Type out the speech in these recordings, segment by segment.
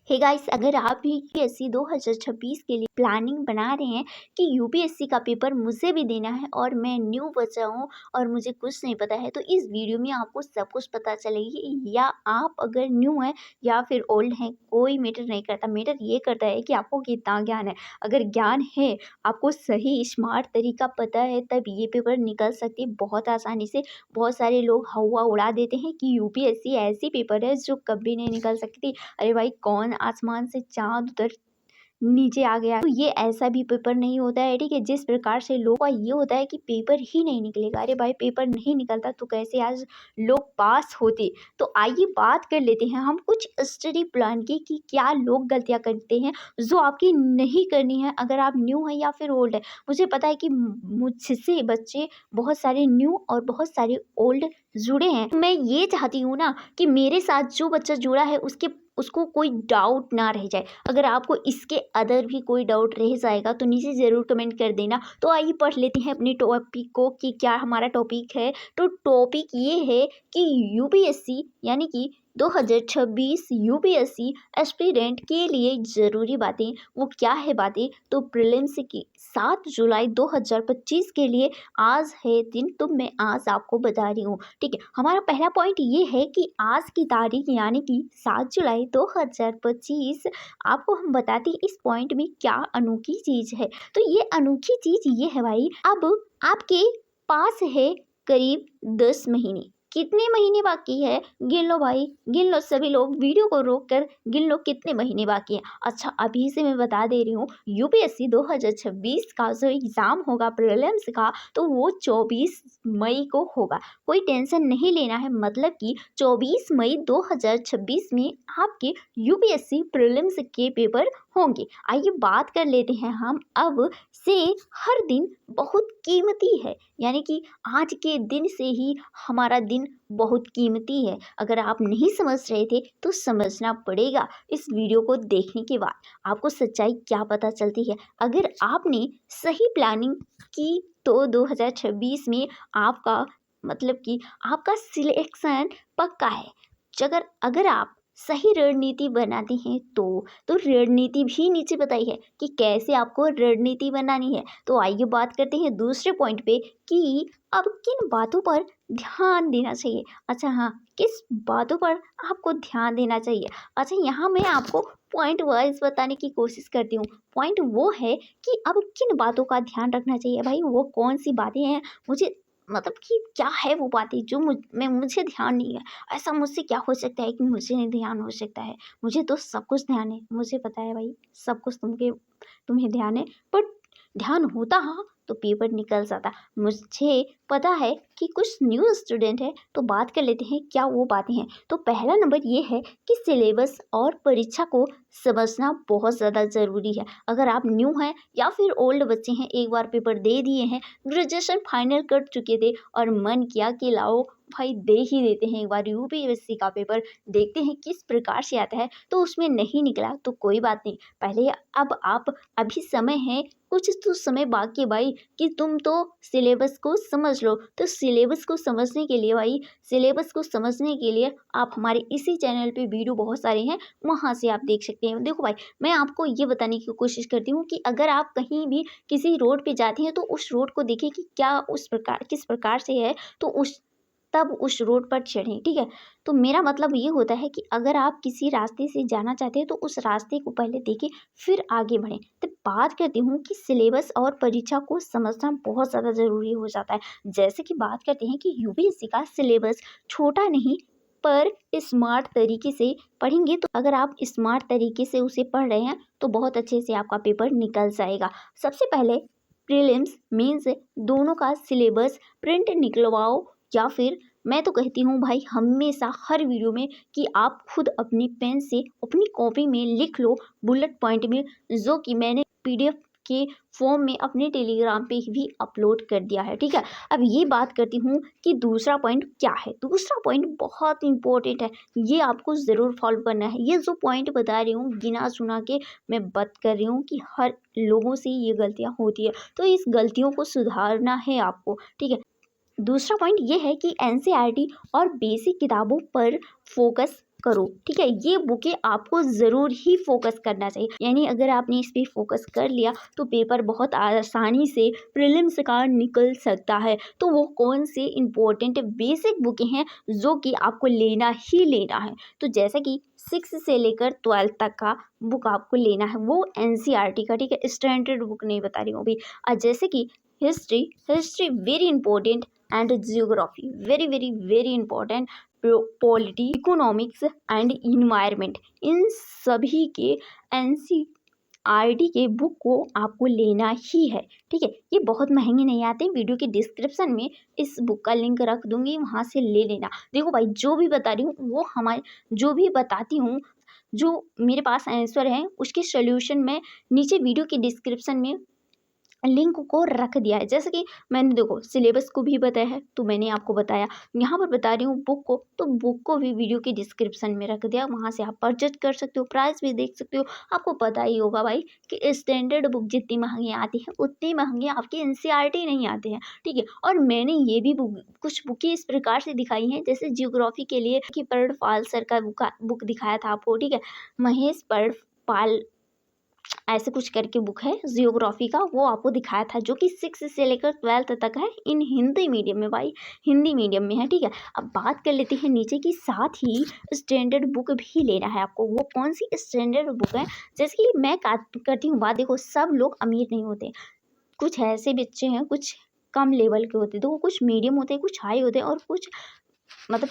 Hey guys, अगर आप भी यूपीएससी 2026 के लिए प्लानिंग बना रहे हैं कि यूपीएससी का पेपर मुझे भी देना है और मैं न्यू बच्चा हूँ और मुझे कुछ नहीं पता है, तो इस वीडियो में आपको सब कुछ पता चलेगी। या आप अगर न्यू हैं या फिर ओल्ड हैं, कोई मैटर नहीं करता। मैटर ये करता है कि आपको कितना ज्ञान है। अगर ज्ञान है, आपको सही स्मार्ट तरीका पता है, तब ये पेपर निकल सकती है बहुत आसानी से। बहुत सारे लोग हवा उड़ा देते हैं कि यूपीएससी ऐसी पेपर है जो कभी नहीं निकल सकती। अरे भाई, कौन आसमान से चाँद उतर नीचे आ गया? तो ये ऐसा भी पेपर नहीं होता है, ठीक है। जिस प्रकार से लोगों का ये होता है कि पेपर ही नहीं निकलेगा। अरे भाई, पेपर नहीं निकलता तो कैसे आज लोग पास होते? तो आइए बात कर लेते हैं हम कुछ स्टडी प्लान की कि क्या लोग गलतियां करते हैं जो आपकी नहीं करनी है। अगर आप न्यू हैं या फिर ओल्ड है, मुझे पता है कि मुझसे बच्चे बहुत सारे न्यू और बहुत सारे ओल्ड जुड़े हैं। मैं ये चाहती हूँ ना कि मेरे साथ जो बच्चा जुड़ा है उसको कोई डाउट ना रह जाए। अगर आपको इसके अदर भी कोई डाउट रह जाएगा तो नीचे ज़रूर कमेंट कर देना। तो आइए पढ़ लेते हैं अपने टॉपिक को कि क्या हमारा टॉपिक है। तो टॉपिक ये है कि यूपीएससी यानी कि 2026 यूपीएससी एस्पिरेंट के लिए ज़रूरी बातें वो क्या है बातें। तो प्रीलिम्स की 7 जुलाई 2025 के लिए आज है दिन, तो मैं आज आपको बता रही हूँ, ठीक है। हमारा पहला पॉइंट ये है कि आज की तारीख यानी कि 7 जुलाई 2025 आपको हम बताते हैं इस पॉइंट में क्या अनोखी चीज़ है। तो ये अनोखी चीज़ ये है भाई, अब आपके पास है करीब 10 महीने। कितने महीने बाकी है? गिन लो भाई, गिन लो। सभी लोग वीडियो को रोक कर गिन लो कितने महीने बाकी हैं। अच्छा, अभी से मैं बता दे रही हूँ, यूपीएससी 2026 का जो एग्ज़ाम होगा प्रीलिम्स का, तो वो 24 मई को होगा। कोई टेंशन नहीं लेना है। मतलब कि 24 मई 2026 में आपके यूपीएससी प्रीलिम्स के पेपर होंगे। आइए बात कर लेते हैं हम अब से। हर दिन बहुत कीमती है, यानी कि आज के दिन से ही हमारा दिन बहुत कीमती है। अगर आप नहीं समझ रहे थे तो समझना पड़ेगा। इस वीडियो को देखने के बाद आपको सच्चाई क्या पता चलती है। अगर आपने सही प्लानिंग की तो 2026 में आपका मतलब कि आपका सिलेक्शन पक्का है। अगर आप सही रणनीति बनाते हैं तो रणनीति भी नीचे बताई है कि कैसे आपको रणनीति बनानी है। तो आइए बात करते हैं दूसरे पॉइंट पे कि अब किन बातों पर ध्यान देना चाहिए। अच्छा हाँ, किस बातों पर आपको ध्यान देना चाहिए। अच्छा, यहाँ मैं आपको पॉइंट वाइज बताने की कोशिश करती हूँ। पॉइंट वो है कि अब किन बातों का ध्यान रखना चाहिए भाई। वो कौन सी बातें हैं, मुझे मतलब कि क्या है वो बातें जो मुझे ध्यान नहीं है। ऐसा मुझसे क्या हो सकता है कि मुझे नहीं ध्यान हो सकता है? मुझे तो सब कुछ ध्यान है, मुझे पता है भाई, सब कुछ तुम्हें ध्यान है। बट ध्यान होता हाँ तो पेपर निकल जाता। मुझे पता है कि कुछ न्यू स्टूडेंट है, तो बात कर लेते हैं क्या वो बातें हैं। तो पहला नंबर ये है कि सिलेबस और परीक्षा को समझना बहुत ज़्यादा ज़रूरी है। अगर आप न्यू हैं या फिर ओल्ड बच्चे हैं, एक बार पेपर दे दिए हैं, ग्रेजुएशन फाइनल कर चुके थे और मन किया कि लाओ भाई दे ही देते हैं एक बार यूपीएससी का पेपर, देखते हैं किस प्रकार से आता है, तो उसमें नहीं निकला तो कोई बात नहीं। पहले अब आप अभी समय है, कुछ तो समय बाकी है भाई कि तुम तो सिलेबस को समझ लो। तो सिलेबस को समझने के लिए भाई, सिलेबस को समझने के लिए आप हमारे इसी चैनल पे वीडियो बहुत सारे हैं, वहाँ से आप देख सकते हैं। देखो भाई, मैं आपको ये बताने की कोशिश करती हूँ कि अगर आप कहीं भी किसी रोड पे जाते हैं तो उस रोड को देखिए कि क्या उस प्रकार किस प्रकार से है, तो तब उस रोड पर चढ़ें, ठीक है। तो मेरा मतलब ये होता है कि अगर आप किसी रास्ते से जाना चाहते हैं तो उस रास्ते को पहले देखें फिर आगे बढ़ें। तो बात करती हूँ कि सिलेबस और परीक्षा को समझना बहुत ज़्यादा ज़रूरी हो जाता है। जैसे कि बात करते हैं कि यूपीएससी का सिलेबस छोटा नहीं पर स्मार्ट तरीके से पढ़ेंगे, तो अगर आप स्मार्ट तरीके से उसे पढ़ रहे हैं तो बहुत अच्छे से आपका पेपर निकल जाएगा। सबसे पहले प्रीलिम्स मेंस दोनों का सिलेबस प्रिंट निकलवाओ, या फिर मैं तो कहती हूँ भाई हमेशा हर वीडियो में कि आप खुद अपनी पेन से अपनी कॉपी में लिख लो बुलेट पॉइंट में, जो कि मैंने पीडीएफ के फॉर्म में अपने टेलीग्राम पे भी अपलोड कर दिया है, ठीक है। अब ये बात करती हूँ कि दूसरा पॉइंट क्या है। दूसरा पॉइंट बहुत इंपॉर्टेंट है, ये आपको ज़रूर फॉलो करना है। ये जो पॉइंट बता रही हूँ गिना चुना के मैं बात कर रही हूँ कि हर लोगों से ये गलतियाँ होती है, तो इस गलतियों को सुधारना है आपको, ठीक है। दूसरा पॉइंट ये है कि एनसीईआरटी और बेसिक किताबों पर फोकस करो। ठीक है, ये बुकें आपको ज़रूर ही फोकस करना चाहिए, यानी अगर आपने इस पे फोकस कर लिया तो पेपर बहुत आसानी से प्रीलिम्स का निकल सकता है। तो वो कौन से इम्पोर्टेंट बेसिक बुकें हैं जो कि आपको लेना ही लेना है। तो जैसे कि 6 से लेकर 12 तक का बुक आपको लेना है, वो एनसीईआरटी का, ठीक है, स्टैंडर्ड बुक नहीं बता रही हूँ अभी। जैसे कि history very important, and geography very very very important, polity, economics and environment, इन सभी के एनसीईआरटी के बुक को आपको लेना ही है। ठीक है, ये बहुत महंगे नहीं आते, वीडियो के डिस्क्रिप्शन में इस बुक का लिंक रख दूंगी, वहाँ से ले लेना। देखो भाई, जो भी बता रही हूँ वो हमारे, जो भी बताती हूँ, जो मेरे पास आंसर है उसके सोल्यूशन में नीचे वीडियो के डिस्क्रिप्शन में लिंक को रख दिया है। जैसे कि मैंने देखो सिलेबस को भी बताया है, तो मैंने आपको बताया, यहाँ पर बता रही हूँ बुक को, तो बुक को भी वीडियो के डिस्क्रिप्शन में रख दिया, वहाँ से आप परचेज कर सकते हो, प्राइस भी देख सकते हो। आपको पता ही होगा भाई कि स्टैंडर्ड बुक जितनी महंगी आती है उतनी महंगी आपकी एनसीईआरटी नहीं आते हैं। ठीक है, और मैंने ये भी कुछ बुकें इस प्रकार से दिखाई हैं, जैसे जियोग्राफी के लिए कि पर्णपाल सर का बुक दिखाया था आपको। ठीक है, महेश पर्णपाल ऐसे कुछ करके बुक है जियोग्राफी का, वो आपको दिखाया था, जो कि 6 से लेकर 12 तक है, इन हिंदी मीडियम में भाई, हिंदी मीडियम में है। ठीक है, अब बात कर लेते हैं नीचे की, साथ ही स्टैंडर्ड बुक भी लेना है आपको। वो कौन सी स्टैंडर्ड बुक है, जैसे कि मैं करती हूँ बात, देखो सब लोग अमीर नहीं होते, कुछ ऐसे बच्चे हैं कुछ कम लेवल के होते हैं, तो वो कुछ मीडियम होते हैं, कुछ हाई होते हैं, और कुछ मतलब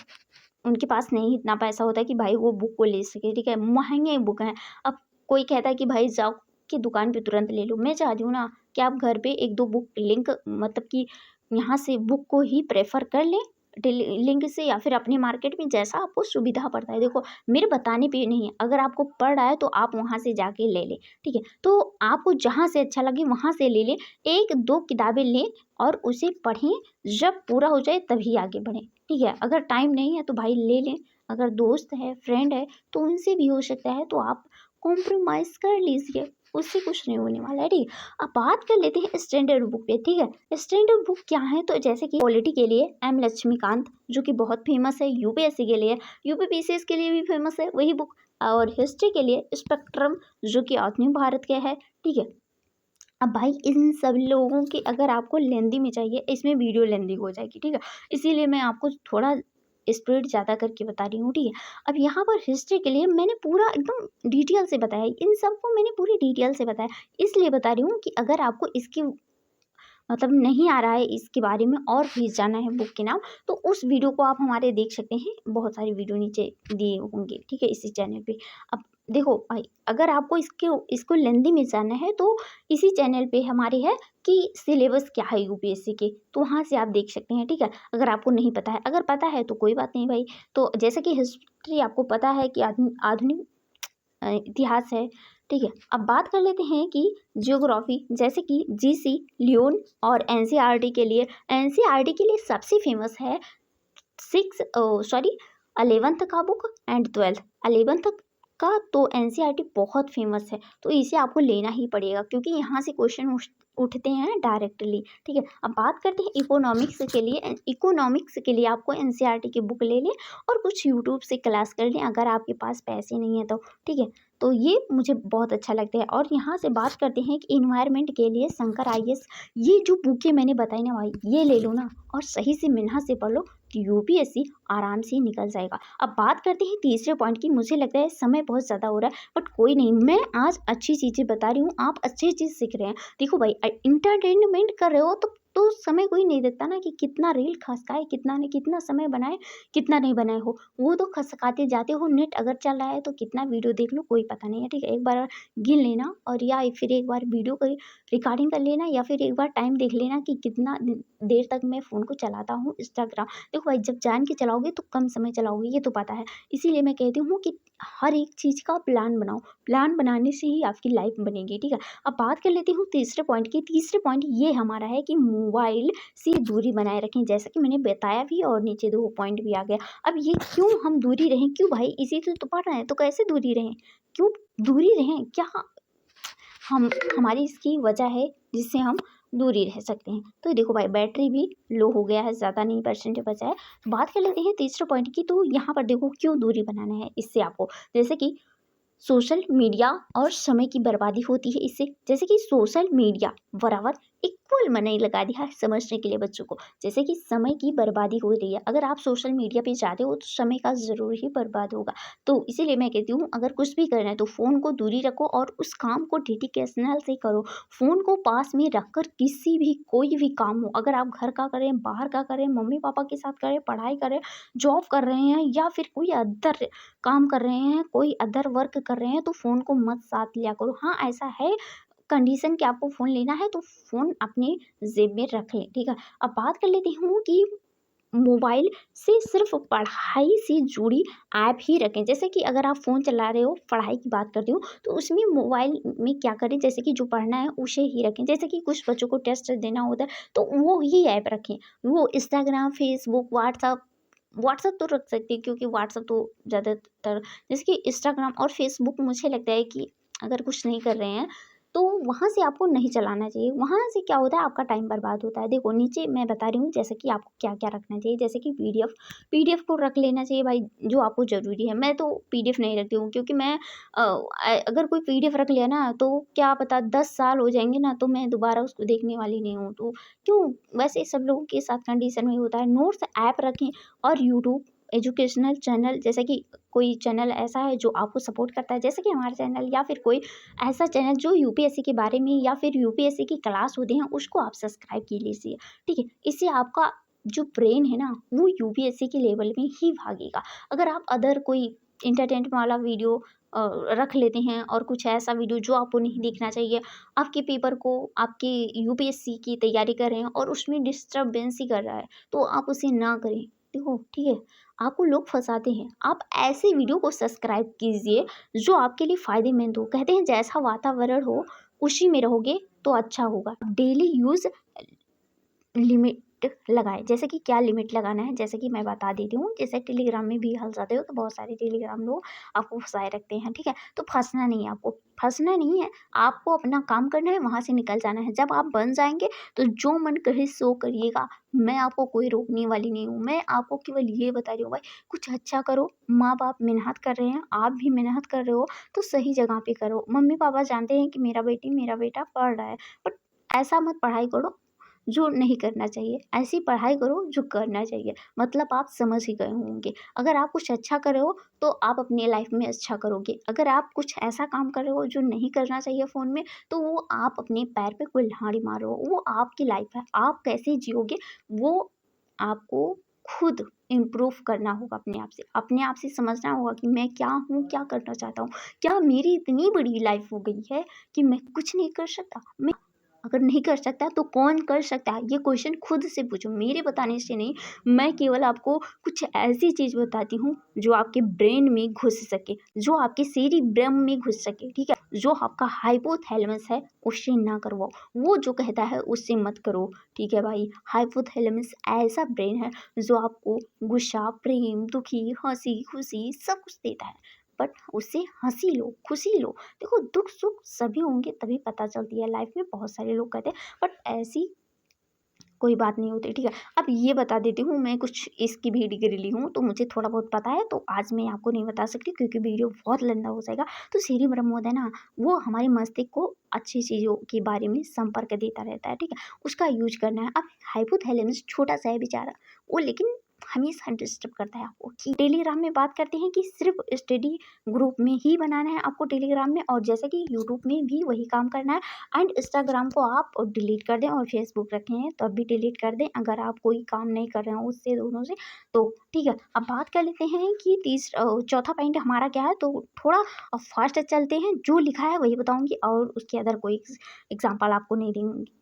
उनके पास नहीं इतना पैसा होता है कि भाई वो बुक को ले सके। ठीक है, महंगे बुक हैं। अब कोई कहता है कि भाई जाओ कि दुकान पे तुरंत ले लो, मैं चाहती हूँ ना कि आप घर पे 1-2 बुक लिंक, मतलब कि यहाँ से बुक को ही प्रेफर कर लें लिंक से, या फिर अपने मार्केट में जैसा आपको सुविधा पड़ता है। देखो मेरे बताने पे नहीं है, अगर आपको पड़ रहा है तो आप वहाँ से जाके ले लें। ठीक है, तो आपको जहाँ से अच्छा लगे वहाँ से ले लें, 1-2 किताबें लें और उसे पढ़ें, जब पूरा हो जाए तभी आगे बढ़ें। ठीक है, अगर टाइम नहीं है तो भाई ले लें, अगर दोस्त है फ्रेंड है तो उनसे भी हो सकता है, तो आप कॉम्प्रोमाइज़ कर लीजिए, उससे कुछ नहीं होने वाला है। ठीक है, अब बात कर लेते हैं स्टैंडर्ड बुक पे। ठीक है, स्टैंडर्ड बुक क्या है, तो जैसे कि पॉलिटी के लिए एम लक्ष्मीकांत, जो कि बहुत फेमस है, यूपीएससी के लिए, यूपीपीसीएस के लिए भी फेमस है वही बुक, और हिस्ट्री के लिए स्पेक्ट्रम, जो कि आधुनिक भारत के है। ठीक है, अब भाई इन सब लोगों की अगर आपको लेंदी में चाहिए, इसमें वीडियो लेंदी हो जाएगी। ठीक है, इसीलिए मैं आपको थोड़ा स्पीड ज़्यादा करके बता रही हूँ। ठीक है, अब यहाँ पर हिस्ट्री के लिए मैंने पूरा एकदम डिटेल से बताया, इन सबको मैंने पूरी डिटेल से बताया, इसलिए बता रही हूँ कि अगर आपको इसकी मतलब नहीं आ रहा है इसके बारे में और भी जाना है बुक के नाम, तो उस वीडियो को आप हमारे देख सकते हैं, बहुत सारी वीडियो नीचे दिए होंगे। ठीक है, इसी चैनल पे। अब देखो भाई, अगर आपको इसको लेंदी में जाना है तो इसी चैनल पे हमारे है कि सिलेबस क्या है यूपीएससी के, तो वहाँ से आप देख सकते हैं। ठीक है, अगर आपको नहीं पता है, अगर पता है तो कोई बात नहीं भाई। तो जैसे कि हिस्ट्री आपको पता है कि आधुनिक इतिहास है। ठीक है, अब बात कर लेते हैं कि जियोग्राफी, जैसे कि जीसी, लियोन, और एनसीईआरटी के लिए, एनसीईआरटी के लिए सबसे फेमस है 11th का बुक एंड 12th। 11th का तो एनसीईआरटी बहुत फेमस है, तो इसे आपको लेना ही पड़ेगा, क्योंकि यहाँ से क्वेश्चन उठते हैं डायरेक्टली। ठीक है, अब बात करते हैं इकोनॉमिक्स के लिए। इकोनॉमिक्स के लिए आपको एनसीईआरटी की बुक ले लें और कुछ यूट्यूब से क्लास कर लें, अगर आपके पास पैसे नहीं है तो। ठीक है, तो ये मुझे बहुत अच्छा लगता है। और यहाँ से बात करते हैं कि इन्वायरमेंट के लिए शंकर आईएएस, ये जो बुकें मैंने बताई ना भाई, ये ले लो ना और सही से मेहनत से पढ़ लो, कि यूपीएससी आराम से निकल जाएगा। अब बात करते हैं तीसरे पॉइंट की। मुझे लगता है समय बहुत ज़्यादा हो रहा है, बट कोई नहीं, मैं आज अच्छी चीज़ें बता रही हूँ, आप अच्छी चीज़ सीख रहे हैं। देखो भाई, इंटरटेनमेंट कर रहे हो तो समय कोई नहीं देखता ना कि कितना रील खसकाए, कितना ने कितना समय बनाए, कितना नहीं बनाए हो, वो तो खसकाते जाते हो। नेट अगर चल रहा है तो कितना वीडियो देख लो, कोई पता नहीं है। ठीक है, एक बार गिन लेना, और या फिर एक बार वीडियो को रिकॉर्डिंग कर लेना, या फिर एक बार टाइम देख लेना कि कितना देर तक मैं फ़ोन को चलाता हूँ, इंस्टाग्राम। देखो भाई, जब जान के चलाओगे तो कम समय चलाओगे, ये तो पता है। इसीलिए मैं कहती हूँ कि हर एक चीज़ का प्लान बनाओ, प्लान बनाने से ही आपकी लाइफ बनेगी। ठीक है, अब बात कर लेती हूँ तीसरे पॉइंट की। तीसरे पॉइंट ये हमारा है कि मोबाइल से दूरी बनाए रखें, जैसा कि मैंने बताया भी, और नीचे 2 पॉइंट भी आ गया। अब ये क्यों हम दूरी रहें, क्यों भाई, इसी से तो पढ़ रहे हैं, तो कैसे दूरी रहें, क्यों दूरी रहें, क्या हम हमारी इसकी वजह है जिससे हम दूरी रह सकते हैं। तो देखो भाई बैटरी भी लो हो गया है, ज़्यादा नहीं परसेंटेज बचा है। तो बात कर लेते हैं तीसरे पॉइंट की। तो यहाँ पर देखो क्यों दूरी बनाना है इससे आपको, जैसे कि सोशल मीडिया और समय की बर्बादी होती है इससे। जैसे कि सोशल मीडिया बराबर इक्वल मैंने लगा दिया है समझने के लिए बच्चों को। जैसे कि समय की बर्बादी हो रही है, अगर आप सोशल मीडिया पे जाते हो तो समय का ज़रूर ही बर्बाद होगा। तो इसीलिए मैं कहती हूँ अगर कुछ भी करना है तो फ़ोन को दूरी रखो और उस काम को डेडिकेशनल से करो। फ़ोन को पास में रखकर किसी भी कोई भी काम हो, अगर आप घर का करें, बाहर का करें, मम्मी पापा के साथ करें, पढ़ाई करें, जॉब कर रहे हैं या फिर कोई अदर काम कर रहे हैं, कोई अदर वर्क कर रहे हैं, तो फ़ोन को मत साथ लिया करो। हाँ, ऐसा है कंडीशन कि आपको फ़ोन लेना है तो फ़ोन अपने जेब में रख लें, ठीक है। अब बात कर लेती हूँ कि मोबाइल से सिर्फ पढ़ाई से जुड़ी ऐप ही रखें। जैसे कि अगर आप फ़ोन चला रहे हो, पढ़ाई की बात करती हूँ, तो उसमें मोबाइल में क्या करें, जैसे कि जो पढ़ना है उसे ही रखें। जैसे कि कुछ बच्चों को टेस्ट देना होता है तो वो ही ऐप रखें। वो इंस्टाग्राम, फेसबुक, व्हाट्सएप तो रख सकते हैं क्योंकि व्हाट्सएप तो ज़्यादातर, जैसे कि इंस्टाग्राम और फेसबुक मुझे लगता है कि अगर कुछ नहीं कर रहे हैं तो वहाँ से आपको नहीं चलाना चाहिए। वहाँ से क्या होता है, आपका टाइम बर्बाद होता है। देखो नीचे मैं बता रही हूँ जैसे कि आपको क्या क्या रखना चाहिए। जैसे कि पीडीएफ को रख लेना चाहिए भाई, जो आपको ज़रूरी है। मैं तो पीडीएफ नहीं रखती हूँ क्योंकि मैं अगर कोई पीडीएफ रख लिया ना तो क्या पता 10 साल हो जाएंगे ना, तो मैं दोबारा उसको देखने वाली नहीं हूँ। तो क्यों, वैसे सब लोगों के साथ कंडीशन में होता है। नोट्स ऐप रखें और यूट्यूब एजुकेशनल चैनल, जैसे कि कोई चैनल ऐसा है जो आपको सपोर्ट करता है, जैसे कि हमारा चैनल, या फिर कोई ऐसा चैनल जो यूपीएससी के बारे में या फिर यूपीएससी की क्लास होती हैं उसको आप सब्सक्राइब की लीजिए, ठीक है। इससे आपका जो ब्रेन है ना वो यूपीएससी के लेवल में ही भागेगा। अगर आप अदर कोई इंटरटेनमेंट वाला वीडियो रख लेते हैं और कुछ ऐसा वीडियो जो आपको नहीं देखना चाहिए, आपके पेपर को, आपके यूपीएससी की तैयारी कर रहे हैं और उसमें डिस्टर्बेंस ही कर रहा है, तो आप उसे ना करें। देखो ठीक है, आपको लोग फंसाते हैं, आप ऐसे वीडियो को सब्सक्राइब कीजिए जो आपके लिए फ़ायदेमंद हो। कहते हैं जैसा वातावरण हो उसी में रहोगे तो अच्छा होगा। डेली यूज़ लिमिट लगाएं। जैसे कि क्या लिमिट लगाना है, जैसे कि मैं बता देती हूँ। जैसे टेलीग्राम में भी हल जाते हो तो बहुत सारे टेलीग्राम लोग आपको फंसाए रखते हैं, ठीक है। तो फंसना नहीं है, आपको फंसना नहीं है, आपको अपना काम करना है, वहाँ से निकल जाना है। जब आप बन जाएंगे तो जो मन करे सो करिएगा। मैं आपको कोई रोकने वाली नहीं हूँ। मैं आपको केवल ये बता रही हूँ भाई कुछ अच्छा करो। माँ बाप मेहनत कर रहे हैं, आप भी मेहनत कर रहे हो तो सही जगह पे करो। मम्मी पापा जानते हैं कि मेरा बेटी मेरा बेटा पढ़ रहा है, बट ऐसा मत पढ़ाई करो जो नहीं करना चाहिए, ऐसी पढ़ाई करो जो करना चाहिए। मतलब आप समझ ही गए होंगे। अगर आप कुछ अच्छा कर रहे हो तो आप अपनी लाइफ में अच्छा करोगे। अगर आप कुछ ऐसा काम कर रहे हो जो नहीं करना चाहिए फ़ोन में, तो वो आप अपने पैर पे कुल्हाड़ी मार रहे हो। वो आपकी लाइफ है, आप कैसे जियोगे वो आपको खुद इम्प्रूव करना होगा। अपने आप से समझना होगा कि मैं क्या हूँ, क्या करना चाहता हूँ। क्या मेरी इतनी बड़ी लाइफ हो गई है कि मैं कुछ नहीं कर सकता? मैं अगर नहीं कर सकता तो कौन कर सकता है, ये क्वेश्चन खुद से पूछो, मेरे बताने से नहीं। मैं केवल आपको कुछ ऐसी चीज़ बताती हूँ जो आपके ब्रेन में घुस सके, जो आपके सेरिब्रम में घुस सके, ठीक है। जो आपका हाइपोथैलेमस है उससे ना करवाओ, वो जो कहता है उससे मत करो, ठीक है भाई। हाइपोथैलेमस ऐसा ब्रेन है जो आपको गुस्सा, प्रेम, दुखी, हंसी, खुशी सब कुछ देता है, बट उससे हंसी लो, खुशी लो। देखो दुख सुख सभी होंगे तभी पता चलती है लाइफ में। बहुत सारे लोग कहते हैं बट ऐसी कोई बात नहीं होती, ठीक है। अब ये बता देती हूँ, मैं कुछ इसकी भी डिग्री ली हूँ तो मुझे थोड़ा बहुत पता है, तो आज मैं आपको नहीं बता सकती क्योंकि वीडियो बहुत लंबा हो जाएगा। तो सेरिब्रम होता है ना, वो हमारे मस्तिष्क को अच्छी चीज़ों के बारे में संपर्क देता रहता है, ठीक है। उसका यूज करना है। अब हाइपोथैलेमस छोटा सा है बेचारा, वो लेकिन हमेशा डिस्टर्ब करता है आपको। टेलीग्राम में बात करते हैं कि सिर्फ स्टडी ग्रुप में ही बनाना है आपको टेलीग्राम में, और जैसे कि यूट्यूब में भी वही काम करना है। एंड इंस्टाग्राम को आप डिलीट कर दें और फेसबुक रखे हैं तो अभी डिलीट कर दें अगर आप कोई काम नहीं कर रहे हो उससे, दोनों से, तो ठीक है। अब बात कर लेते हैं कि चौथा पॉइंट हमारा क्या है, तो थोड़ा फास्ट चलते हैं। जो लिखा है वही बताऊंगी और उसके अदर कोई एग्जाम्पल आपको नहीं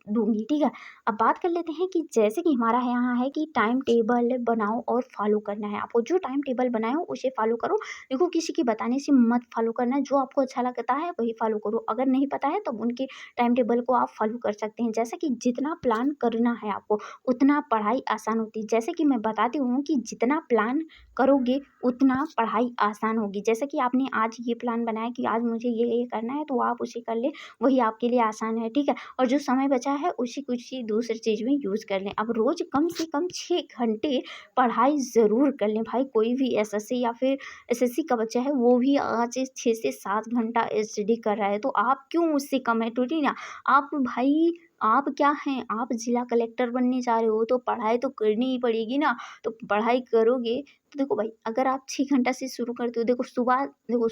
दूंगी, ठीक है। अब बात कर लेते हैं कि जैसे कि हमारा यहाँ है कि टाइम टेबल बनाओ बनाओ और फॉलो करना है आपको। जो टाइम टेबल बनाए हो उसे फॉलो करो। देखो किसी के बताने से मत फॉलो करना, जो आपको अच्छा लगता है वही फॉलो करो। अगर नहीं पता है तो उनके टाइम टेबल को आप फॉलो कर सकते हैं। जैसा कि जितना प्लान करना है आपको उतना पढ़ाई आसान होती है। जैसे कि मैं बताती हूँ कि जितना प्लान करोगे उतना पढ़ाई आसान होगी। जैसे कि आपने आज ये प्लान बनाया कि आज मुझे ये करना है, तो आप उसे कर लें, वही आपके लिए आसान है, ठीक है। और जो समय बचा है उसी कुछ दूसरी चीज़ में यूज़ कर लें। अब रोज़ कम से कम 6 घंटे पढ़ाई ज़रूर कर लें भाई। कोई भी एसएससी या फिर एसएससी का बच्चा है वो भी आज 6 से 7 घंटा स्टडी कर रहा है, तो आप क्यों उससे कम है? थोड़ी ना। आप भाई, आप क्या हैं, आप जिला कलेक्टर बनने जा रहे हो तो पढ़ाई तो करनी ही पड़ेगी ना। तो पढ़ाई करोगे तो देखो भाई, अगर आप 6 घंटा से शुरू करते हो, देखो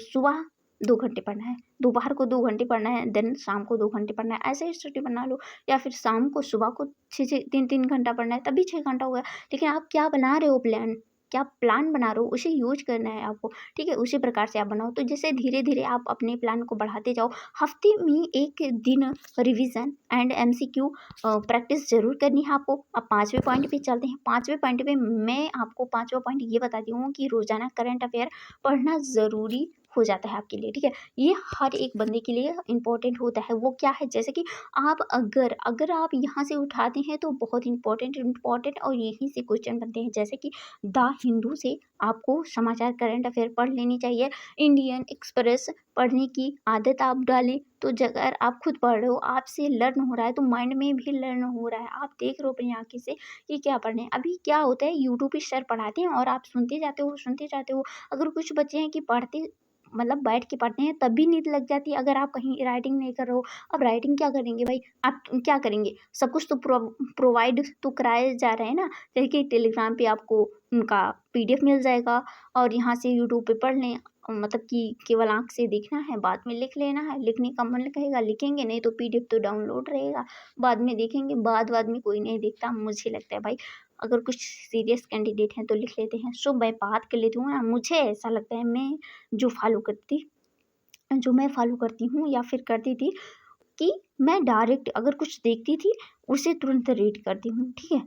सुबह 2 घंटे पढ़ना है, दोपहर को 2 घंटे पढ़ना है, देन शाम को 2 घंटे पढ़ना है, ऐसे स्टडी बना लो। या फिर शाम को सुबह को 6-6 3-3 घंटा पढ़ना है, तभी 6 घंटा हो गया। लेकिन आप क्या बना रहे हो प्लान, क्या प्लान बना रहे हो, उसे यूज़ करना है आपको, ठीक है। उसी प्रकार से आप बनाओ। तो जैसे धीरे-धीरे आप अपने प्लान को बढ़ाते जाओ। हफ्ते में 1 दिन रिवीजन एंड एमसीक्यू प्रैक्टिस ज़रूर करनी है आपको। अब 5वें पॉइंट पे चलते हैं। 5वें पॉइंट पे मैं आपको 5वां पॉइंट ये बताती हूँ कि रोज़ाना करंट अफेयर पढ़ना ज़रूरी हो जाता है आपके लिए, ठीक है। ये हर एक बंदे के लिए इम्पोर्टेंट होता है। वो क्या है, जैसे कि आप अगर आप यहाँ से उठाते हैं तो बहुत इम्पोर्टेंट और यहीं से क्वेश्चन बनते हैं। जैसे कि द हिंदू से आपको समाचार करंट अफेयर पढ़ लेनी चाहिए। इंडियन एक्सप्रेस पढ़ने की आदत आप डालें, तो अगर आप खुद पढ़ रहे हो, आपसे लर्न हो रहा है, तो माइंड में भी लर्न हो रहा है। आप देख रहे हो अपनी आँखें से कि क्या पढ़ना है। अभी क्या होता है, यूट्यूब पे सर पढ़ाते हैं और आप सुनते जाते हो। अगर कुछ बच्चे हैं कि पढ़ते मतलब बैठ के पढ़ते हैं तब भी नींद लग जाती है, अगर आप कहीं राइटिंग नहीं कर रहे हो। अब राइटिंग क्या करेंगे भाई, आप क्या करेंगे? सब कुछ तो प्रोवाइड तो कराए जा रहे हैं ना। जैसे कि टेलीग्राम पे आपको उनका पीडीएफ मिल जाएगा और यहाँ से यूट्यूब पे पढ़ लें। मतलब कि केवल आँख से देखना है, बाद में लिख लेना है। लिखने का मन कहेगा लिखेंगे, नहीं तो पीडीएफ तो डाउनलोड रहेगा, बाद में देखेंगे। बाद में कोई नहीं देखता, मुझे लगता है भाई। अगर कुछ सीरियस कैंडिडेट हैं तो लिख लेते हैं। सो मैं बात कर लेती हूँ ना, मुझे ऐसा लगता है जो मैं फॉलो करती हूँ या फिर करती थी, कि मैं डायरेक्ट अगर कुछ देखती थी उसे तुरंत रीड करती हूँ, ठीक है।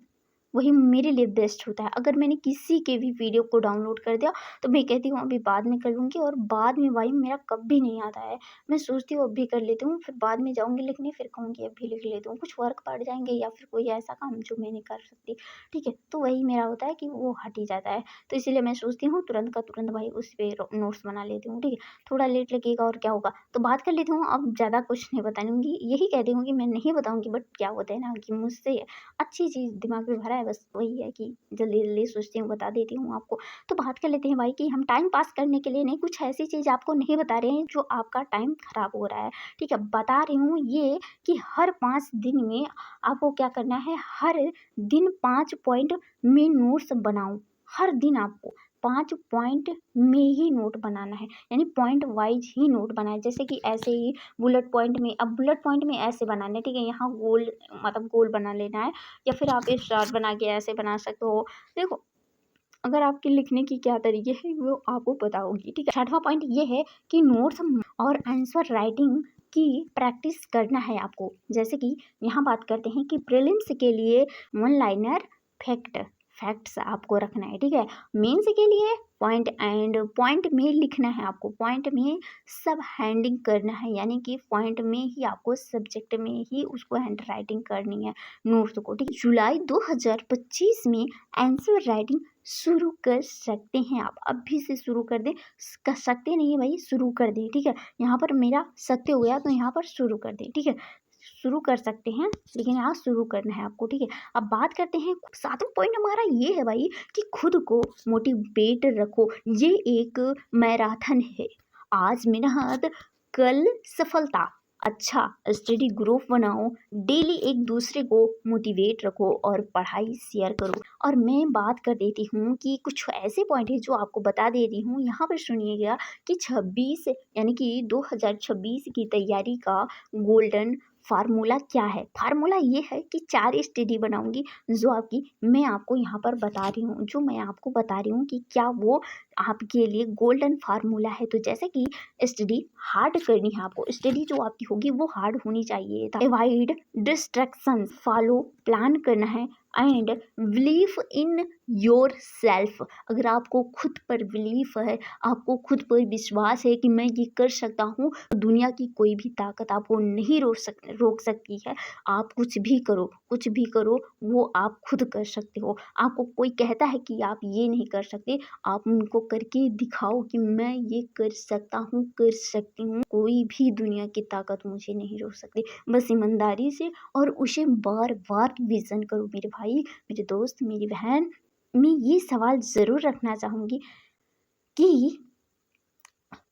वही मेरे लिए बेस्ट होता है। अगर मैंने किसी के भी वीडियो को डाउनलोड कर दिया तो मैं कहती हूँ अभी बाद में कर लूँगी, और बाद में भाई मेरा कभी नहीं आता है। मैं सोचती हूँ अभी कर लेती हूँ, फिर बाद में जाऊँगी लिखने, फिर कहूँगी अभी लिख लेती हूँ। कुछ वर्क पड़ जाएंगे या फिर कोई ऐसा काम जो मैं नहीं कर सकती, ठीक है। तो वही मेरा होता है कि वो हट ही जाता है। तो इसीलिए मैं सोचती हूँ तुरंत का तुरंत भाई उस पर नोट्स बना लेती हूँ, ठीक है। थोड़ा लेट लगेगा और क्या होगा, तो बात कर लेती हूँ। अब ज़्यादा कुछ नहीं बताऊँगी, यही कहती हूँ कि मैं नहीं बताऊँगी, बट क्या होता है ना कि मुझसे अच्छी चीज़ दिमाग में भरा है, बस वही है कि जल्दी-जल्दी सोचती हूँ, बता देती हूँ आपको। तो बात कर लेते हैं भाई कि हम टाइम पास करने के लिए नहीं, कुछ ऐसी चीज़ आपको नहीं बता रहे हैं जो आपका टाइम खराब हो रहा है, ठीक है। बता रही हूँ ये कि हर 5 दिन में आपको क्या करना है, हर दिन 5 पॉइंट में नोट्स बनाओ। हर दिन आपको 5 पॉइंट में ही नोट बनाना है, यानी पॉइंट वाइज़ ही नोट बनाना है। जैसे कि ऐसे ही बुलेट पॉइंट में, अब बुलेट पॉइंट में ऐसे बनाना है, ठीक है। यहाँ गोल बना लेना है, या फिर आप स्टार बना के ऐसे बना सकते हो। देखो, अगर आपके लिखने की क्या तरीके है वो आपको पता होगी, ठीक है। 6वां पॉइंट ये है कि नोट्स और आंसर राइटिंग की प्रैक्टिस करना है आपको। जैसे कि यहाँ बात करते हैं कि प्रीलिम्स के लिए वन लाइनर फैक्ट्स आपको रखना है, ठीक है। मेंस के लिए पॉइंट में लिखना है आपको, पॉइंट में सब हैंडिंग करना है, यानी कि पॉइंट में ही आपको सब्जेक्ट में ही उसको हैंड राइटिंग करनी है नोट्स को, ठीक है। जुलाई 2025 में आंसर राइटिंग शुरू कर सकते हैं आप, अभी से शुरू कर दें। कर सकते नहीं है भाई, शुरू कर दें, ठीक है। यहाँ पर मेरा सत्य हो गया तो यहाँ पर शुरू कर दें, ठीक है। शुरू कर सकते हैं, लेकिन यहाँ शुरू करना है आपको, ठीक है। अब बात करते हैं 7वां पॉइंट हमारा ये है भाई कि खुद को मोटिवेट रखो। ये एक मैराथन है, आज मेहनत कल सफलता। अच्छा स्टडी ग्रुप बनाओ, डेली एक दूसरे को मोटिवेट रखो और पढ़ाई शेयर करो। और मैं बात कर देती हूँ कि कुछ ऐसे पॉइंट है जो आपको बता दे रही हूँ, यहाँ पर सुनिएगा कि 26 यानी कि 2026 की तैयारी का गोल्डन फार्मूला क्या है। फार्मूला ये है कि 4 स्टडी बनाऊंगी, जो आपकी मैं आपको यहाँ पर बता रही हूँ, जो मैं आपको बता रही हूँ कि क्या वो आपके लिए गोल्डन फार्मूला है। तो जैसे कि स्टडी हार्ड करनी है आपको, स्टडी जो आपकी होगी वो हार्ड होनी चाहिए। अवॉइड डिस्ट्रैक्शन, फॉलो प्लान करना है and believe in your self. अगर आपको खुद पर बिलीफ है, आपको खुद पर विश्वास है कि मैं ये कर सकता हूँ, तो दुनिया की कोई भी ताकत आपको नहीं रोक सकती है। आप कुछ भी करो वो आप खुद कर सकते हो। आपको कोई कहता है कि आप ये नहीं कर सकते, आप उनको करके दिखाओ कि मैं ये कर सकता हूँ, कर सकती हूँ। कोई भी दुनिया की ताकत मुझे नहीं रोक सकती। बस ईमानदारी से और उसे बार बार रिवीजन करो मेरे भाई, मेरे दोस्त, मेरी बहन। मैं ये सवाल ज़रूर रखना चाहूँगी कि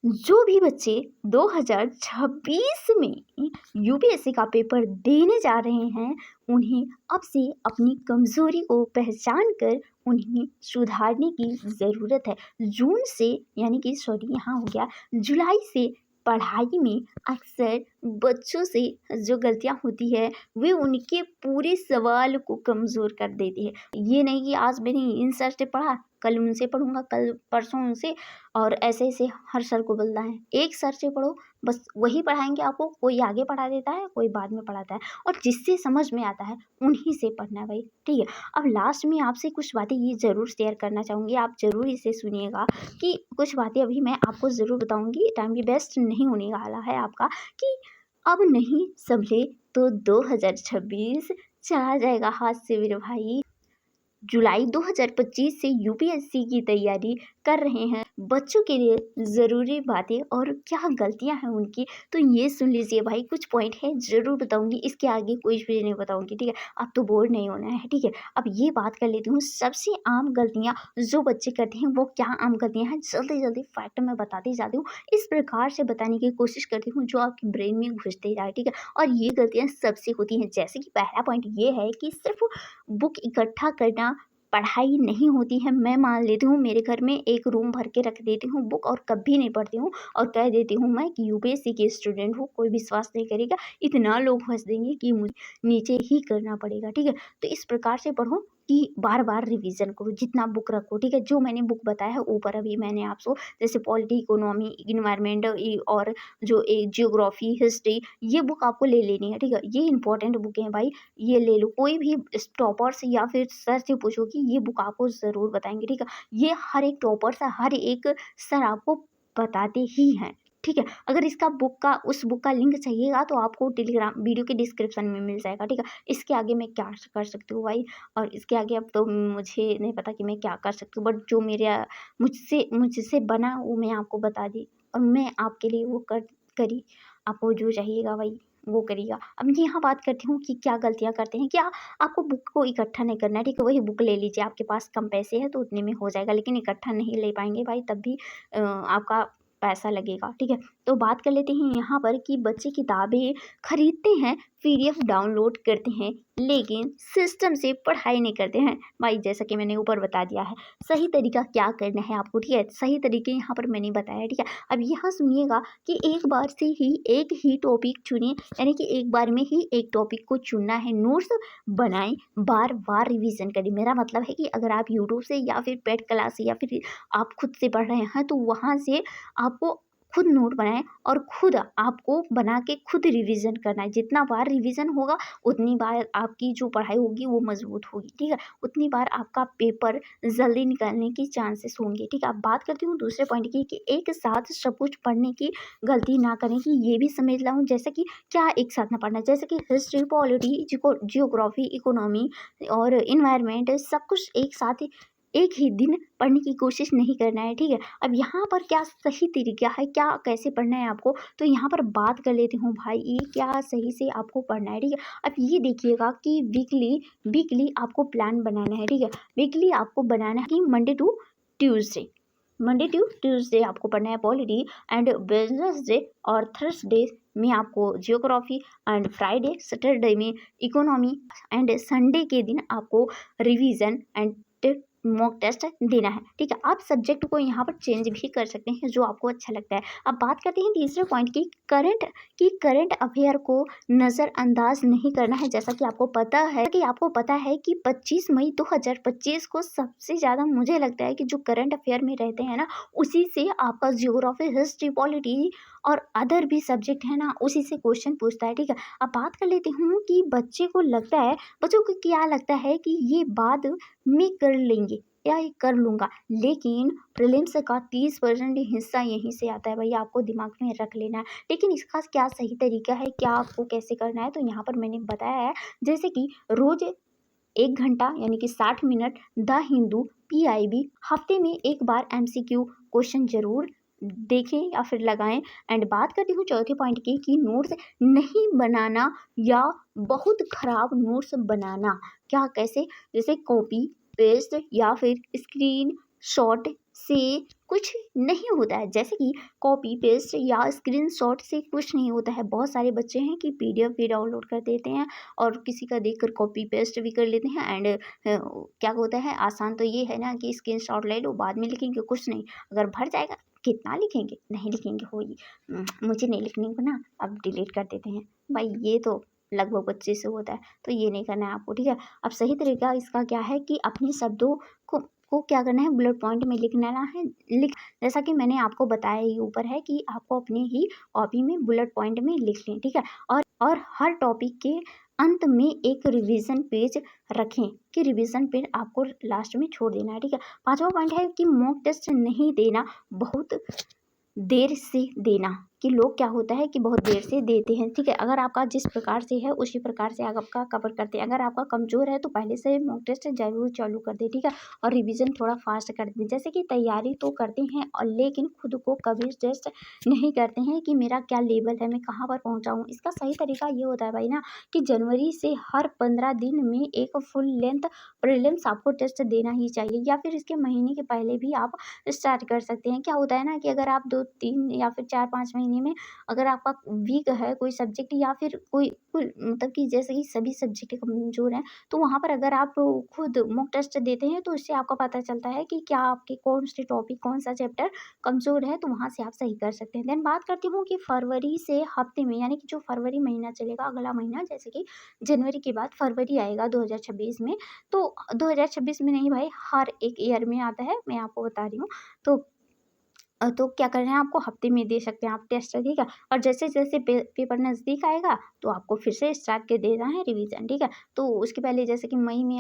जो भी बच्चे 2026 में यूपीएससी का पेपर देने जा रहे हैं, उन्हें अब से अपनी कमज़ोरी को पहचान कर उन्हें सुधारने की ज़रूरत है। जून से यानी कि यहाँ हो गया जुलाई से पढ़ाई में अक्सर बच्चों से जो गलतियां होती है वे उनके पूरे सवाल को कमज़ोर कर देती है। ये नहीं कि आज मैंने इन सर से पढ़ा, कल उनसे पढ़ूंगा, कल परसों उनसे, और ऐसे ऐसे हर सर को बोलना है। एक सर से पढ़ो, बस वही पढ़ाएंगे आपको। कोई आगे पढ़ा देता है, कोई बाद में पढ़ाता है, और जिससे समझ में आता है उन्हीं से पढ़ना है भाई, ठीक है। अब लास्ट में आपसे कुछ बातें ये ज़रूर शेयर करना चाहूँगी, आप ज़रूर इसे सुनिएगा कि कुछ बातें अभी मैं आपको ज़रूर बताऊँगी। टाइम भी बेस्ट नहीं होने वाला है आपका कि अब नहीं संभले तो 2026 चला जाएगा हाथ से मेरे भाई। जुलाई 2025 से यूपीएससी की तैयारी कर रहे हैं बच्चों के लिए ज़रूरी बातें और क्या गलतियां हैं उनकी, तो ये सुन लीजिए भाई। कुछ पॉइंट है ज़रूर बताऊंगी, इसके आगे कुछ भी नहीं बताऊंगी, ठीक है। अब तो बोर नहीं होना है, ठीक है। अब ये बात कर लेती हूँ, सबसे आम गलतियाँ जो बच्चे करते हैं वो क्या आम गलतियाँ हैं, जल्दी जल्दी फैक्ट में बताती जाती हूँ। इस प्रकार से बताने की कोशिश करती हूँ जो आपके ब्रेन में घुसते जाए, ठीक है। और ये गलतियाँ सबसे होती हैं। जैसे कि पहला पॉइंट ये है कि सिर्फ बुक इकट्ठा करना पढ़ाई नहीं होती है। मैं मान लेती हूँ मेरे घर में एक रूम भर के रख देती हूँ बुक और कभी नहीं पढ़ती हूँ, और कह देती हूँ मैं कि यूपीएससी की स्टूडेंट हूँ, कोई विश्वास नहीं करेगा, इतना लोग हंस देंगे कि मुझे नीचे ही करना पड़ेगा, ठीक है। तो इस प्रकार से पढ़ो कि बार बार रिवीजन करो, जितना बुक रखो, ठीक है। जो मैंने बुक बताया है ऊपर अभी मैंने आपको, जैसे पॉलिटी, इकोनॉमी, इन्वायरमेंट और जो जियोग्राफी, हिस्ट्री, ये बुक आपको ले लेनी है, ठीक है। ये इंपॉर्टेंट बुक है भाई, ये ले लो। कोई भी टॉपर से या फिर सर से पूछो कि ये बुक आपको ज़रूर बताएंगे, ठीक है। ये हर एक टॉपर से हर एक सर आपको बताते ही हैं, ठीक है। अगर इसका उस बुक का लिंक चाहिएगा तो आपको टेलीग्राम वीडियो के डिस्क्रिप्शन में मिल जाएगा, ठीक है। इसके आगे मैं क्या कर सकती हूँ भाई, और इसके आगे अब तो मुझे नहीं पता कि मैं क्या कर सकती हूँ, बट जो मेरा मुझसे बना वो मैं आपको बता दी, और मैं आपके लिए वो करी। आपको जो चाहिएगा भाई वो करिएगा। अब यहाँ बात करती हूँ कि क्या गलतियाँ करते हैं। क्या आपको बुक को इकट्ठा नहीं करना है, ठीक है। वही बुक ले लीजिए, आपके पास कम पैसे हैं तो उतने में हो जाएगा, लेकिन इकट्ठा नहीं ले पाएंगे भाई, तब भी आपका पैसा लगेगा, ठीक है। तो बात कर लेते हैं यहाँ पर कि बच्चे किताबें खरीदते हैं, पीडीएफ डाउनलोड करते हैं, लेकिन सिस्टम से पढ़ाई नहीं करते हैं भाई। जैसा कि मैंने ऊपर बता दिया है, सही तरीका क्या करना है आपको, ठीक है। सही तरीके यहाँ पर मैंने बताया, ठीक है। अब यहाँ सुनिएगा कि एक बार से ही एक ही टॉपिक चुने, यानी कि एक बार में ही एक टॉपिक को चुनना है। नोट्स बनाएं, बार बार रिवीजन करें। मेरा मतलब है कि अगर आप यूट्यूब से या फिर पेड क्लास से या फिर आप खुद से पढ़ रहे हैं तो वहाँ से आपको खुद नोट बनाएं और खुद आपको बना के खुद रिवीजन करना है। जितना बार रिवीजन होगा उतनी बार आपकी जो पढ़ाई होगी वो मजबूत होगी, ठीक है। उतनी बार आपका पेपर जल्दी निकलने की चांसेस होंगे, ठीक है। अब बात करती हूँ दूसरे पॉइंट की कि एक साथ सब कुछ पढ़ने की गलती ना करें, कि ये भी समझ लाऊं। जैसे कि क्या एक साथ ना पढ़ना, जैसे कि हिस्ट्री, पॉलिटी, जियोग्राफी, इकोनॉमी और इन्वायरमेंट, सब कुछ एक साथ एक ही दिन पढ़ने की कोशिश नहीं करना है, ठीक है। अब यहाँ पर क्या सही तरीका है, क्या कैसे पढ़ना है आपको, तो यहाँ पर बात कर लेती हूँ भाई, ये क्या सही से आपको पढ़ना है, ठीक है। अब ये देखिएगा कि वीकली आपको प्लान बनाना है, ठीक है। वीकली आपको बनाना है कि मंडे टू ट्यूसडे आपको पढ़ना है पॉलिटी, एंड वेडनेसडे और थर्सडे में आपको जियोग्राफी, एंड फ्राइडे सैटरडे में इकोनॉमी, एंड संडे के दिन आपको रिवीजन, एंड मॉक टेस्ट देना है। ठीक है, आप सब्जेक्ट को यहाँ पर चेंज भी कर सकते हैं जो आपको अच्छा लगता है। अब बात करते हैं तीसरे पॉइंट की, करंट अफेयर को नज़रअंदाज नहीं करना है। जैसा कि आपको पता है कि 25 मई 2025 को सबसे ज़्यादा मुझे लगता है कि जो करंट अफेयर में रहते हैं ना, उसी से आपका जियोग्राफी, हिस्ट्री, पॉलिटी और अदर भी सब्जेक्ट है ना, उसी से क्वेश्चन पूछता है। ठीक है, अब बात कर लेती हूँ कि बच्चों को क्या लगता है कि ये बाद में कर लेंगे या ये कर लूँगा, लेकिन प्रीलिम्स का 30% हिस्सा यहीं से आता है भाई, आपको दिमाग में रख लेना है। लेकिन इसका क्या सही तरीका है, क्या आपको कैसे करना है, तो यहाँ पर मैंने बताया है। जैसे कि रोज़ 1 घंटा यानी कि 60 मिनट द हिंदू, PIB, हफ्ते में एक बार MCQ क्वेश्चन जरूर देखें या फिर लगाएं। एंड बात करती हूँ चौथे पॉइंट की कि नोट्स नहीं बनाना या बहुत खराब नोट्स बनाना। क्या, कैसे? जैसे कॉपी पेस्ट या फिर स्क्रीन शॉट से कुछ नहीं होता है। जैसे कि कॉपी पेस्ट या स्क्रीन शॉट से कुछ नहीं होता है। बहुत सारे बच्चे हैं कि PDF भी डाउनलोड कर देते हैं और किसी का देखकर कॉपी पेस्ट भी कर लेते हैं। एंड क्या होता है, आसान तो ये है ना कि स्क्रीन शॉट ले लो, बाद में लिखेंगे, कुछ नहीं, अगर भर जाएगा कितना लिखेंगे, नहीं लिखेंगे, मुझे नहीं लिखने को ना, अब डिलीट कर देते हैं भाई। ये तो लगभग बच्चे से होता है, तो ये नहीं करना है आपको। ठीक है, अब सही तरीका इसका क्या है कि अपने शब्दों को क्या करना है, बुलेट पॉइंट में लिखना है। जैसा कि मैंने आपको बताया ही ऊपर है कि आपको अपने ही कॉपी में बुलेट पॉइंट में लिख लें। ठीक है, और हर टॉपिक के अंत में एक रिवीजन पेज रखें कि रिवीजन पेज आपको लास्ट में छोड़ देना है। ठीक है, पांचवा पॉइंट है कि मॉक टेस्ट नहीं देना, बहुत देर से देना। कि लोग क्या होता है कि बहुत देर से देते हैं। ठीक है, अगर आपका जिस प्रकार से है उसी प्रकार से आपका कवर करते हैं। अगर आपका कमज़ोर है तो पहले से मॉक टेस्ट ज़रूर चालू कर दें। ठीक है, और रिवीजन थोड़ा फास्ट कर दें। जैसे कि तैयारी तो करते हैं और लेकिन खुद को कभी टेस्ट नहीं करते हैं कि मेरा क्या लेवल है, मैं कहाँ पर पहुँचा हूँ। इसका सही तरीका ये होता है भाई ना कि जनवरी से हर 15 दिन में एक फुल लेंथ प्रीलिम्स आपको टेस्ट देना ही चाहिए, या फिर इसके महीने के पहले भी आप स्टार्ट कर सकते हैं। क्या होता है ना कि अगर आप 2-3 या फिर 4-5 महीने में अगर आपका वीक है कोई सब्जेक्ट या फिर कोई मतलब कि जैसे कि सभी सब्जेक्ट कमज़ोर हैं, तो वहाँ पर अगर आप खुद मॉक टेस्ट देते हैं तो इससे आपका पता चलता है कि क्या आपके कौन से टॉपिक, कौन सा चैप्टर कमज़ोर है, तो वहाँ से आप सही कर सकते हैं। देन बात करती हूँ कि फरवरी से हफ्ते में, यानी कि जो फरवरी महीना चलेगा, अगला महीना, जैसे कि जनवरी के बाद फरवरी आएगा 2026 में, तो 2026 में नहीं भाई, हर एक ईयर में आता है, मैं आपको बता रही हूँ। तो क्या करना है, आपको हफ्ते में दे सकते हैं आप टेस्ट। ठीक है, और जैसे जैसे पेपर नज़दीक आएगा तो आपको फिर से स्टार्ट कर देना है रिवीजन। ठीक है, तो उसके पहले जैसे कि मई में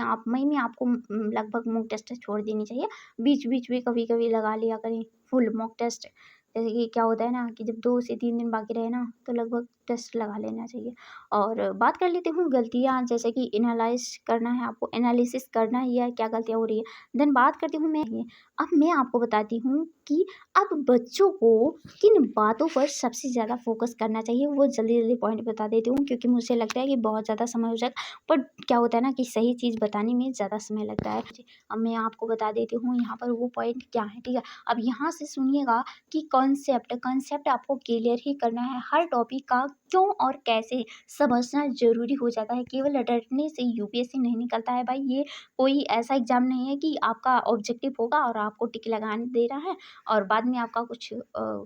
आपको लगभग मॉक टेस्ट छोड़ देनी चाहिए। बीच बीच में कभी कभी लगा लिया करें फुल मॉक टेस्ट। जैसे कि क्या होता है ना कि जब 2 से 3 दिन बाकी रहे ना, तो लगभग टेस्ट लगा लेना चाहिए। और बात कर लेते हूँ गलतियाँ, जैसे कि एनालाइज करना है, आपको एनालिसिस करना है या क्या गलतियाँ हो रही है। देन बात करती हूँ अब मैं आपको बताती हूँ कि अब बच्चों को किन बातों पर सबसे ज़्यादा फोकस करना चाहिए, वो जल्दी जल्दी पॉइंट बता देती हूँ, क्योंकि मुझे लगता है कि बहुत ज़्यादा समय हो जाएगा, पर क्या होता है ना कि सही चीज़ बताने में ज़्यादा समय लगता है। अब मैं आपको बता देती हूँ यहाँ पर वो पॉइंट क्या है। ठीक है, अब यहाँ से सुनिएगा कि कॉन्सेप्ट आपको क्लियर ही करना है। हर टॉपिक का क्यों और कैसे समझना जरूरी हो जाता है। केवल रटने से UPSC नहीं निकलता है भाई। ये कोई ऐसा एग्जाम नहीं है कि आपका ऑब्जेक्टिव होगा और आपको टिक लगाने दे रहा है और बाद में आपका कुछ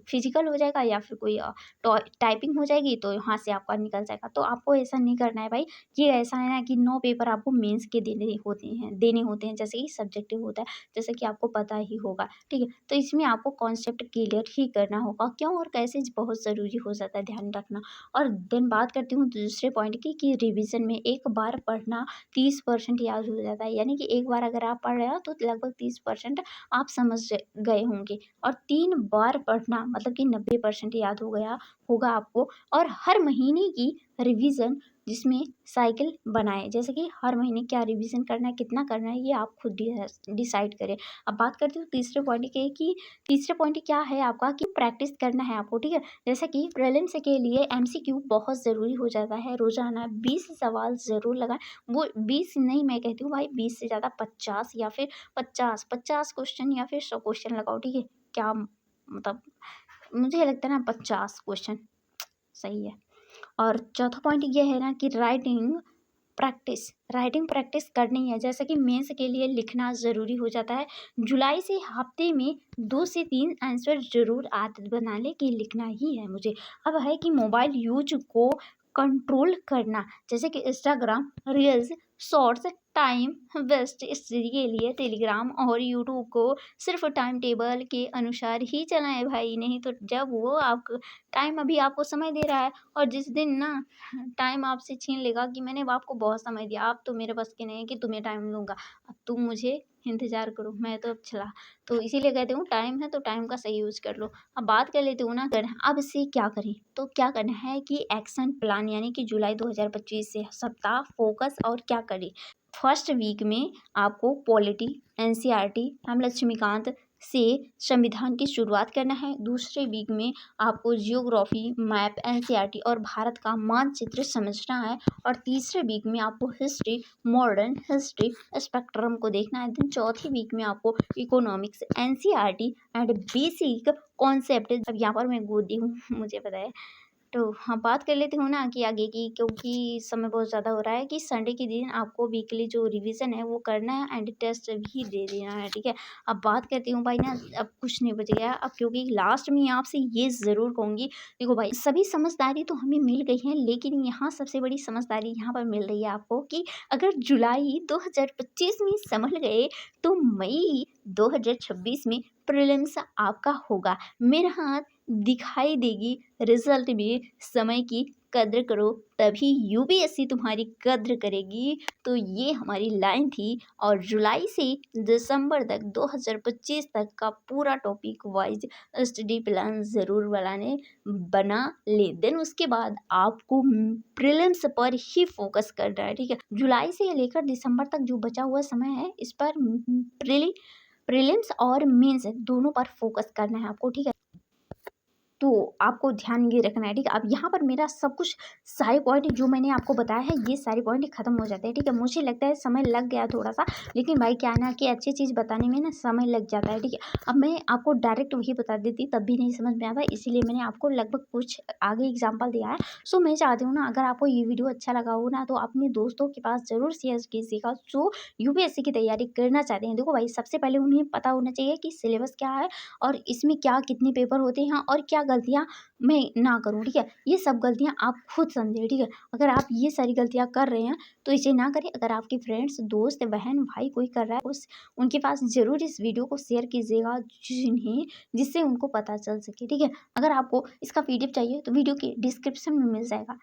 फिजिकल हो जाएगा या फिर कोई टाइपिंग हो जाएगी तो यहाँ से आपका निकल जाएगा। तो आपको ऐसा नहीं करना है भाई। ये ऐसा है ना कि 9 पेपर आपको मेंस के देने होते हैं, जैसे कि सब्जेक्टिव होता है, जैसे कि आपको पता ही होगा। ठीक है, तो इसमें आपको कॉन्सेप्ट क्लियर ही करना होगा, क्यों और कैसे बहुत ज़रूरी हो जाता है, ध्यान रखना। और देन बात करती हूँ दूसरे पॉइंट की कि रिविज़न में एक बार पढ़ना 30% याद हो जाता है। यानी कि एक बार अगर आप पढ़ रहे हो तो लगभग 30% आप समझ गए होंगे, और 3 बार पढ़ना मतलब कि 90% याद हो गया होगा आपको। और हर महीने की रिवीजन जिसमें साइकिल बनाएं, जैसे कि हर महीने क्या रिवीजन करना है, कितना करना है, ये आप खुद डिसाइड करें। अब बात करते हो तीसरे पॉइंट की कि तीसरे पॉइंट क्या है आपका कि प्रैक्टिस करना है आपको। ठीक है, जैसे कि प्रीलिम्स के लिए MCQ बहुत ज़रूरी हो जाता है। रोज़ाना 20 सवाल ज़रूर लगाएं। वो 20 नहीं, मैं कहती हूँ भाई 20 से ज़्यादा 50 या फिर 50 क्वेश्चन या फिर 100 क्वेश्चन लगाओ। ठीक है, क्या मतलब मुझे लगता है ना 50 क्वेश्चन सही है। और चौथा पॉइंट ये है ना कि राइटिंग राइटिंग प्रैक्टिस करनी है। जैसे कि मेंस के लिए लिखना ज़रूरी हो जाता है। जुलाई से हफ्ते में 2 से 3 आंसर ज़रूर आदत बना लें कि लिखना ही है मुझे। अब है कि मोबाइल यूज को कंट्रोल करना, जैसे कि Instagram, reels, shorts, time waste इसके लिए टेलीग्राम और यूट्यूब को सिर्फ टाइम टेबल के अनुसार ही चलाएं भाई। नहीं तो जब वो आप टाइम अभी आपको समय दे रहा है और जिस दिन ना टाइम आपसे छीन लेगा कि मैंने आपको बहुत समय दिया, आप तो मेरे बस के नहीं है कि तुम्हें टाइम दूंगा, अब तुम मुझे इंतजार करो, मैं तो अब चला। तो इसीलिए कहती हूँ टाइम है तो टाइम का सही यूज कर लो। अब बात कर लेती हूँ ना कर अब इससे क्या करें, तो क्या करना है कि एक्शन प्लान यानी कि जुलाई 2025 से सप्ताह फोकस और क्या करें। फर्स्ट वीक में आपको पॉलिटी, एनसीईआरटी, हम लक्ष्मीकांत से संविधान की शुरुआत करना है। दूसरे वीक में आपको जियोग्राफी, मैप, एनसीईआरटी और भारत का मानचित्र समझना है। और तीसरे वीक में आपको हिस्ट्री, मॉडर्न हिस्ट्री स्पेक्ट्रम को देखना है। दिन चौथे वीक में आपको economics, NCERT and basic concept, अब यहाँ पर मैं गोदी हूँ मुझे पता है। तो हाँ, बात कर लेती हूँ ना कि आगे की, क्योंकि समय बहुत ज़्यादा हो रहा है कि संडे के दिन आपको वीकली जो रिवीजन है वो करना है एंड टेस्ट भी दे देना है, ठीक है। अब बात करती हूँ भाई ना, अब कुछ नहीं बच गया अब, क्योंकि लास्ट में आपसे ये ज़रूर कहूँगी, देखो भाई सभी समझदारी तो हमें मिल गई है, लेकिन यहाँ सबसे बड़ी समझदारी यहाँ पर मिल रही है आपको कि अगर जुलाई 2025 में संभल गए तो मई 2026 में प्रीलिम्स आपका होगा। मेरा हाथ दिखाई देगी रिजल्ट में। समय की कद्र करो तभी यूपीएससी तुम्हारी कद्र करेगी। तो ये हमारी लाइन थी। और जुलाई से दिसंबर तक 2025 तक का पूरा टॉपिक वाइज स्टडी प्लान ज़रूर बना ले। देन उसके बाद आपको प्रीलिम्स पर ही फोकस करना है, ठीक है। जुलाई से लेकर दिसंबर तक जो बचा हुआ समय है इस पर प्रीलिम्स और मेंस दोनों पर फोकस करना है आपको, ठीक है। तो आपको ध्यान ये रखना है, ठीक है। अब यहाँ पर मेरा सब कुछ सारे पॉइंट जो मैंने आपको बताया है ये सारे पॉइंट खत्म हो जाते हैं, ठीक है। मुझे लगता है समय लग गया थोड़ा सा, लेकिन भाई क्या है ना कि अच्छी चीज़ बताने में ना समय लग जाता है, ठीक है। अब मैं आपको डायरेक्ट वही बता देती तब भी नहीं समझ में आता, इसीलिए मैंने आपको लगभग कुछ आगे एग्जाम्पल दिया है। सो मैं चाहती हूँ ना अगर आपको ये वीडियो अच्छा लगा हो ना तो अपने दोस्तों के पास ज़रूर शेयर कीजिएगा जो यूपीएससी की तैयारी करना चाहते हैं। देखो भाई सबसे पहले उन्हें पता होना चाहिए कि सिलेबस क्या है और इसमें क्या कितने पेपर होते हैं और क्या गलतियाँ मैं ना करूँ, ठीक है। ये सब गलतियाँ आप खुद समझें, ठीक है। अगर आप ये सारी गलतियाँ कर रहे हैं तो इसे ना करें। अगर आपके फ्रेंड्स, दोस्त, बहन, भाई कोई कर रहा है उनके पास ज़रूर इस वीडियो को शेयर कीजिएगा जिससे उनको पता चल सके, ठीक है। अगर आपको इसका पीडीएफ चाहिए तो वीडियो के डिस्क्रिप्शन में मिल जाएगा।